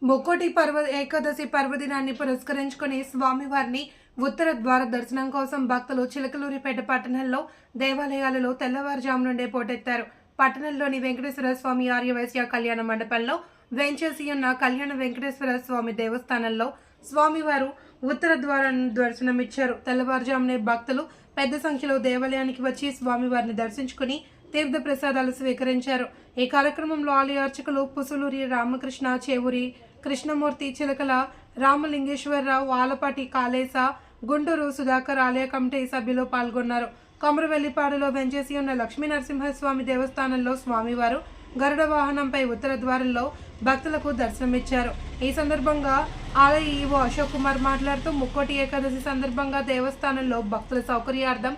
ముక్కోటి ఏకాదశి పర్వదినాన్ని పురస్కరించుకుని స్వామివారిని ఉత్తర ద్వార దర్శనం కోసం భక్తులు చిలకలూరిపేట పట్టణంలో దేవాలయాలలో తెల్లవారుజాము నుండే పోటెత్తారు. పట్టణంలోని వెంకటేశ్వర స్వామి ఆర్యవైశ్య కళ్యాణ మండపంలో వేంచేసి ఉన్న కళ్యాణ వెంకటేశ్వర స్వామి దేవస్థానంలో స్వామివారు ఉత్తర ద్వారాన్ని దర్శనమిచ్చారు. తెల్లవారుజామునే భక్తులు పెద్ద సంఖ్యలో దేవాలయానికి వచ్చి స్వామివారిని దర్శించుకుని తీర్థ ప్రసాదాలు స్వీకరించారు. ఈ కార్యక్రమంలో ఆలయ అర్చకులు పుసులూరి రామకృష్ణ, చేవూరి కృష్ణమూర్తి, చిలకల రామలింగేశ్వరరావు, ఆలపాటి కాళేశ, గుంటూరు సుధాకర్ ఆలయ కమిటీ సభ్యులు పాల్గొన్నారు. కొమరవెల్లిపాడులో వెంచేసి ఉన్న లక్ష్మీ నరసింహస్వామి దేవస్థానంలో స్వామివారు గరుడ వాహనంపై ఉత్తర ద్వారంలో భక్తులకు దర్శనమిచ్చారు. ఈ సందర్భంగా ఆలయ ఈవో అశోక్ కుమార్ మాట్లాడుతూ ముక్కోటి ఏకాదశి సందర్భంగా దేవస్థానంలో భక్తుల సౌకర్యార్థం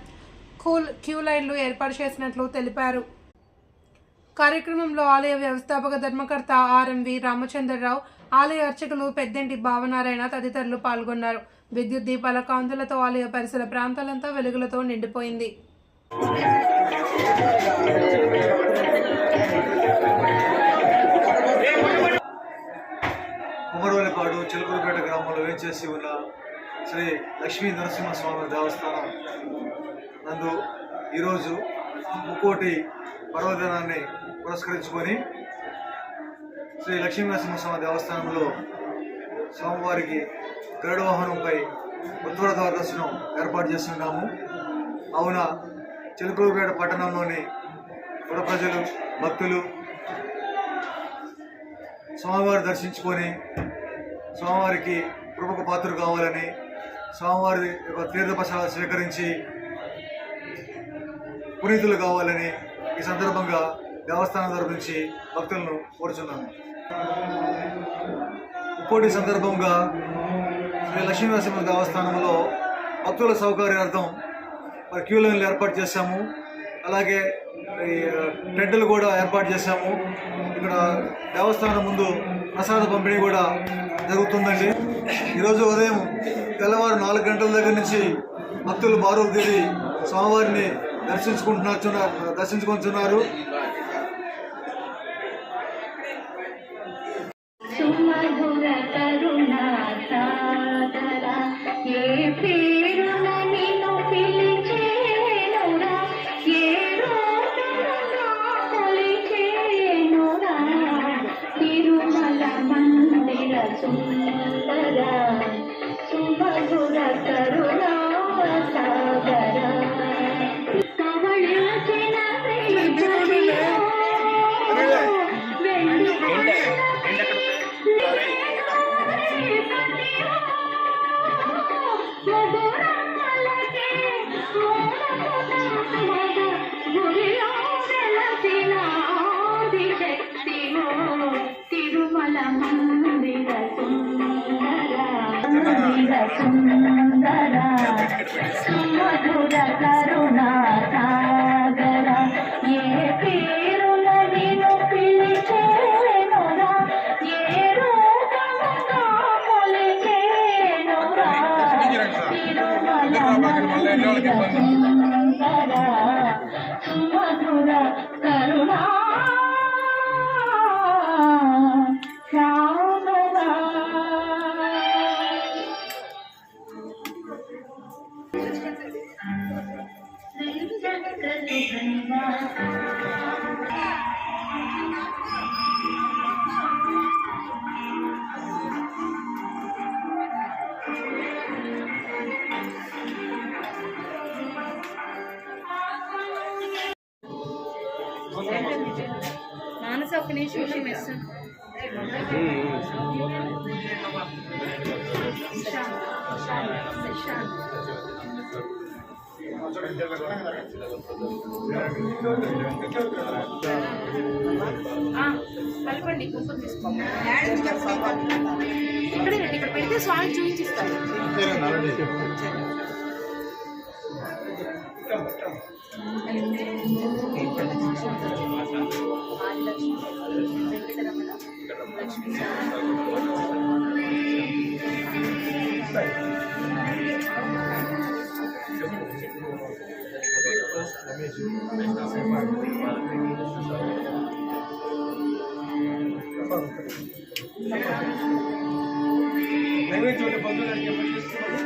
క్యూ లైన్లు ఏర్పాటు చేసినట్లు తెలిపారు. కార్యక్రమంలో ఆలయ వ్యవస్థాపక ధర్మకర్త ఆర్ఎంవి రామచంద్రరావు, ఆలయ అర్చకులు పెద్దంటి భావనారాయణ తదితరులు పాల్గొన్నారు. విద్యుత్ దీపాల కాంతులతో ఆలయ పరిసర ప్రాంతాలంతా వెలుగులతో నిండిపోయింది. కొమరవెల్లిపాడు చిలకలూరిపేట గ్రామంలో వేంచేసి ఉన్న శ్రీ లక్ష్మీ నరసింహస్వామి దేవస్థానం నందు ఈరోజు ముక్కోటి పర్వదినాన్ని పురస్కరించుకొని శ్రీ లక్ష్మీ నరసింహస్వామి దేవస్థానంలో స్వామివారికి గరుడ వాహనంపై ఉత్తర ద్వార దర్శనం ఏర్పాటు చేస్తున్నాము. అవున చిలకలూరిపేట పట్టణంలోని పుర ప్రజలు, భక్తులు స్వామివారి దర్శించుకొని స్వామివారికి కృపకు పాత్రలు కావాలని, స్వామివారి యొక్క తీర్థ ప్రసాదాలు స్వీకరించి పునీతులు కావాలని ఈ సందర్భంగా దేవస్థానం తరపు నుంచి భక్తులను కోరుచున్నాను. ముక్కోటి సందర్భంగా శ్రీ లక్ష్మీనరసింహ దేవస్థానంలో భక్తుల సౌకర్యార్థం మరి క్యూ లైన్లు ఏర్పాటు చేశాము. అలాగే టెంట్లు కూడా ఏర్పాటు చేశాము. ఇక్కడ దేవస్థానం ముందు ప్రసాద పంపిణీ కూడా జరుగుతుందండి. ఈరోజు ఉదయం తెల్లవారు 4 గంటల దగ్గర నుంచి భక్తులు బారులు తీరి స్వామివారిని దర్శించుకుంటున్నారు. సుమధుర కరుణా సాగర ఏ పేరుల నిన్ను పిలిచేనురా, ఏ రూపముగా కొలిచేనురా, తిరుమల మందిర సుందర సుమధుర కరుణా మానస ఒక నిమిషం ఇస్తాను. కలపండి, కుంకుమ తీసుకోండి. ఇక్కడ పెడితే స్వామి చూపించిస్తాను. Thank you. నైవేద్యం ఉంటే బంధువులు అడిగే పని చేసుకోవాలి.